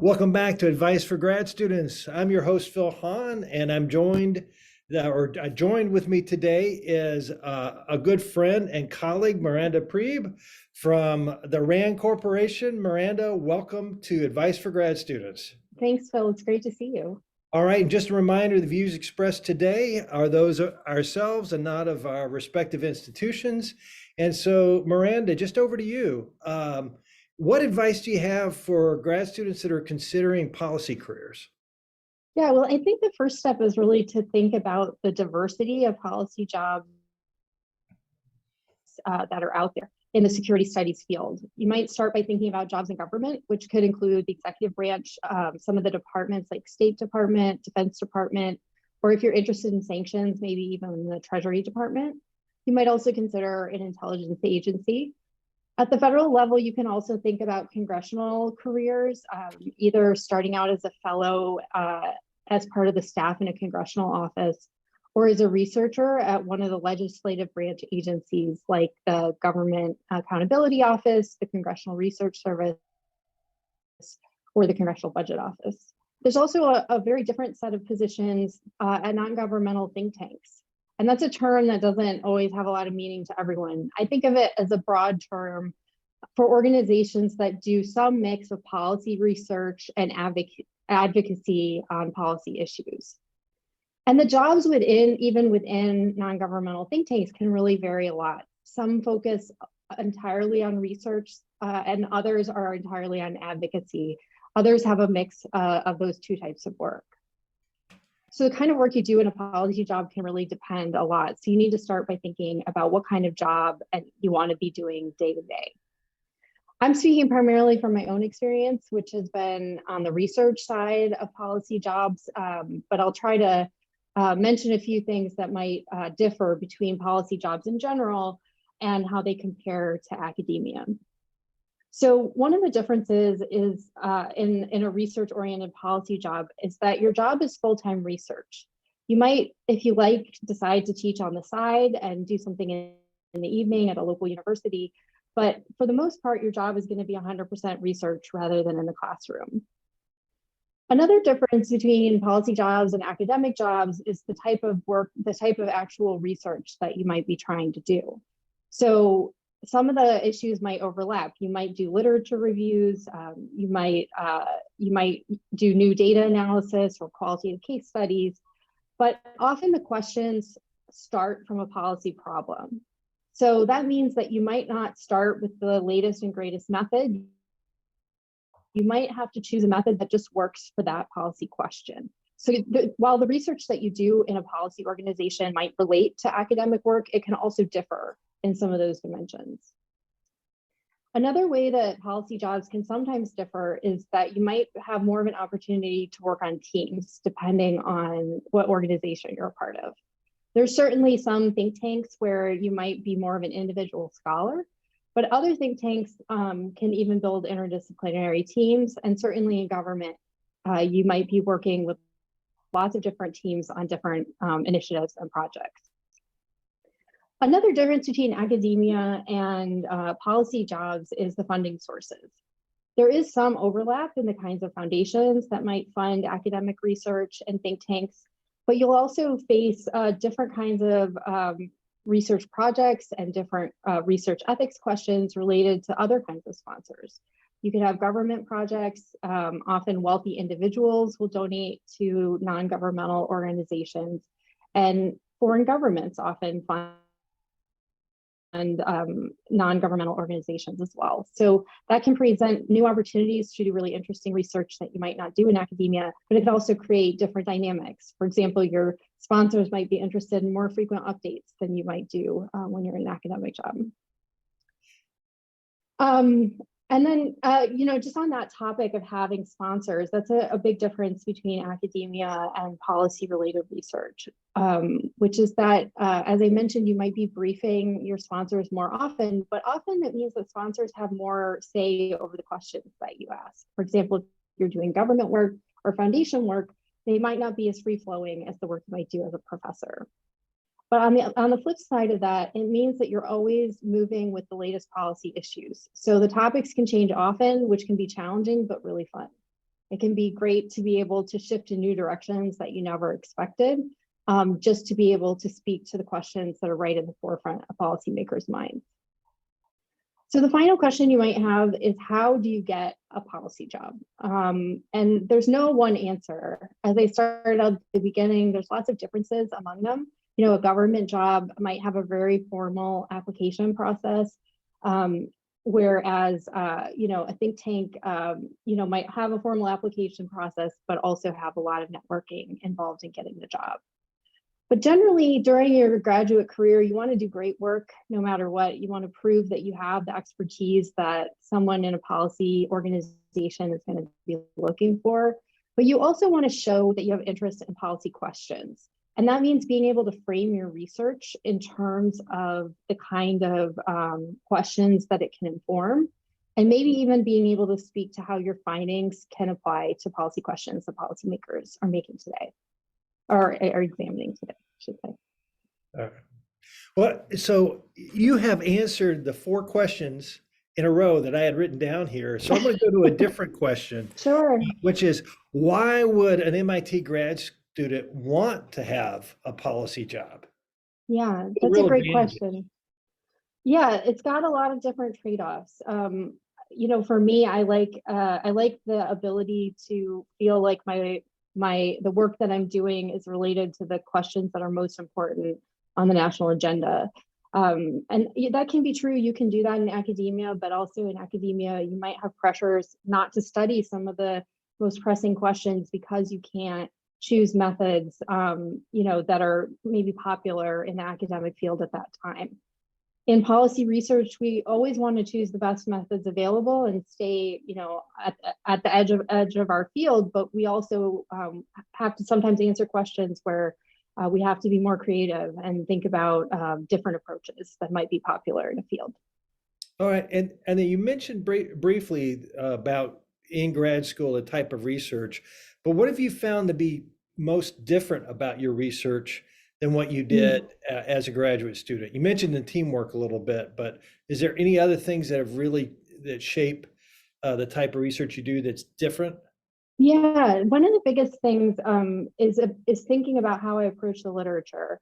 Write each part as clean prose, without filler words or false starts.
Welcome back to Advice for Grad Students. I'm your host, Phil Haun, and joined with me today is a good friend and colleague, Miranda Priebe from the RAND Corporation. Miranda, welcome to Advice for Grad Students. Thanks, Phil. It's great to see you. All right, just a reminder, the views expressed today are those of ourselves and not of our respective institutions. And so, Miranda, just over to you. What advice do you have for grad students that are considering policy careers? Yeah, well, I think the first step is really to think about the diversity of policy jobs that are out there in the security studies field. You might start by thinking about jobs in government, which could include the executive branch, some of the departments like State Department, Defense Department, or if you're interested in sanctions, maybe even the Treasury Department. You might also consider an intelligence agency. At the federal level, you can also think about congressional careers, either starting out as a fellow as part of the staff in a congressional office, or as a researcher at one of the legislative branch agencies like the Government Accountability Office, the Congressional Research Service, or the Congressional Budget Office. There's also a very different set of positions at non-governmental think tanks. And that's a term that doesn't always have a lot of meaning to everyone. I think of it as a broad term for organizations that do some mix of policy research and advocacy on policy issues. And the jobs even within non-governmental think tanks can really vary a lot. Some focus entirely on research and others are entirely on advocacy. Others have a mix of those two types of work. So the kind of work you do in a policy job can really depend a lot. So you need to start by thinking about what kind of job you want to be doing day to day. I'm speaking primarily from my own experience, which has been on the research side of policy jobs, but I'll try to mention a few things that might differ between policy jobs in general and how they compare to academia. So one of the differences is in a research-oriented policy job is that your job is full-time research. You might, if you like, decide to teach on the side and do something in the evening at a local university, but for the most part, your job is going to be 100% research rather than in the classroom. Another difference between policy jobs and academic jobs is the type of work, the type of actual research that you might be trying to do. So some of the issues might overlap. You might do literature reviews, you might do new data analysis or qualitative case studies, but often the questions start from a policy problem. So that means that you might not start with the latest and greatest method. You might have to choose a method that just works for that policy question. So while the research that you do in a policy organization might relate to academic work, it can also differ in some of those dimensions. Another way that policy jobs can sometimes differ is that you might have more of an opportunity to work on teams depending on what organization you're a part of. There's certainly some think tanks where you might be more of an individual scholar, but other think tanks can even build interdisciplinary teams, and certainly in government, you might be working with lots of different teams on different initiatives and projects. Another difference between academia and policy jobs is the funding sources. There is some overlap in the kinds of foundations that might fund academic research and think tanks, but you'll also face different kinds of research projects and different research ethics questions related to other kinds of sponsors. You could have government projects, often wealthy individuals will donate to non-governmental organizations, and foreign governments often fund non-governmental organizations as well. So that can present new opportunities to do really interesting research that you might not do in academia, but it can also create different dynamics. For example, your sponsors might be interested in more frequent updates than you might do when you're in an academic job. And then, just on that topic of having sponsors, that's a big difference between academia and policy-related research, which is that, as I mentioned, you might be briefing your sponsors more often, but often it means that sponsors have more say over the questions that you ask. For example, if you're doing government work or foundation work, they might not be as free-flowing as the work you might do as a professor. But on the flip side of that, it means that you're always moving with the latest policy issues. So the topics can change often, which can be challenging, but really fun. It can be great to be able to shift in new directions that you never expected, just to be able to speak to the questions that are right in the forefront of policymakers' minds. So the final question you might have is, how do you get a policy job? And there's no one answer. As I started at the beginning, there's lots of differences among them. You know, a government job might have a very formal application process, whereas, you know, a think tank, you know, might have a formal application process, but also have a lot of networking involved in getting the job. But generally, during your graduate career, you want to do great work no matter what. You want to prove that you have the expertise that someone in a policy organization is going to be looking for. But you also want to show that you have interest in policy questions. And that means being able to frame your research in terms of the kind of questions that it can inform, and maybe even being able to speak to how your findings can apply to policy questions that policymakers are making today, or are examining today, I should say. All right. Well, so you have answered the 4 questions in a row that I had written down here. So I'm going to go to a different question, Sure. which is, why would an MIT grad student want to have a policy job? Yeah, The that's a real great advantages. question. Yeah, it's got a lot of different trade-offs. You know, for me, I like the ability to feel like the work that I'm doing is related to the questions that are most important on the national agenda. And that can be true. You can do that in academia, but also in academia, you might have pressures not to study some of the most pressing questions because you can't choose methods, you know, that are maybe popular in the academic field at that time. In policy research, we always want to choose the best methods available and stay, you know, at the edge of our field. But we also have to sometimes answer questions where we have to be more creative and think about different approaches that might be popular in a field. All right, and then you mentioned briefly about in grad school the type of research, but what have you found to be most different about your research than what you did as a graduate student? You mentioned the teamwork a little bit, but is there any other things that have really that shape the type of research you do that's different? Yeah, one of the biggest things is thinking about how I approach the literature.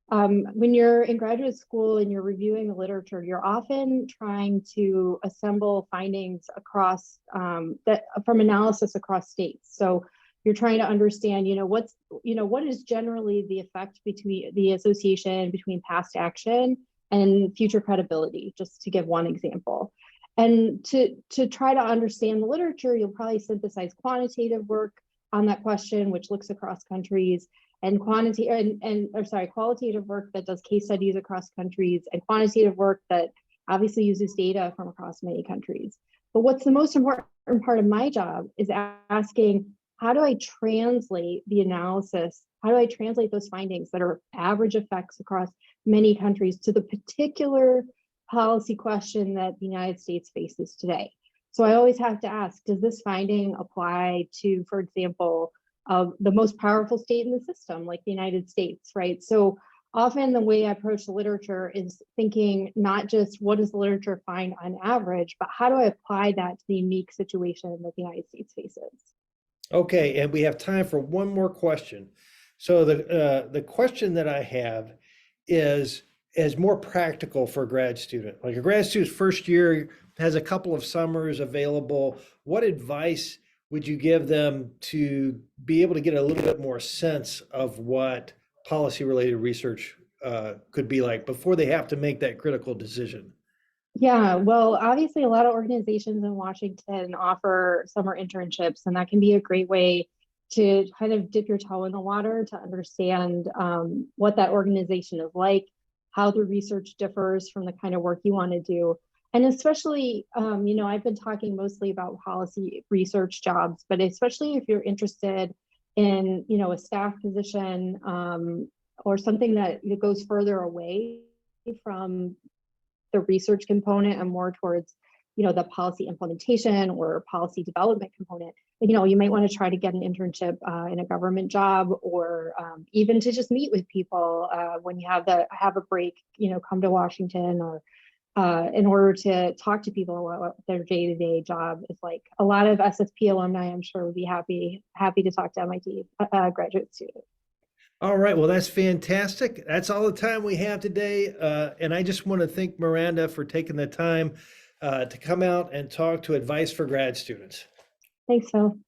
When you're in graduate school and you're reviewing the literature, you're often trying to assemble findings across from analysis across states. So you're trying to understand, what is generally the effect between the association between past action and future credibility, just to give one example. And to try to understand the literature, you'll probably synthesize quantitative work on that question, which looks across countries, and qualitative work that does case studies across countries, and quantitative work that obviously uses data from across many countries. But what's the most important part of my job is asking, how do I translate the analysis? How do I translate those findings that are average effects across many countries to the particular policy question that the United States faces today? So I always have to ask, does this finding apply to, for example, the most powerful state in the system, like the United States, right? So often the way I approach the literature is thinking not just what does the literature find on average, but how do I apply that to the unique situation that the United States faces? Okay, and we have time for one more question. So the question that I have is more practical for a grad student. Like a grad student's first year has a couple of summers available. What advice would you give them to be able to get a little bit more sense of what policy-related research could be like before they have to make that critical decision? Yeah, well, obviously a lot of organizations in Washington offer summer internships, and that can be a great way to kind of dip your toe in the water to understand what that organization is like, how the research differs from the kind of work you want to do. And especially, I've been talking mostly about policy research jobs, but especially if you're interested in, a staff position or something that goes further away from the research component and more towards, the policy implementation or policy development component. You might want to try to get an internship in a government job, or even to just meet with people when you have a break, come to Washington, or in order to talk to people about what their day-to-day job is like. A lot of SSP alumni, I'm sure, would be happy to talk to MIT graduate students. All right, well, that's fantastic. That's all the time we have today. And I just want to thank Miranda for taking the time to come out and talk to Advice for Grad Students. Thanks, Phil.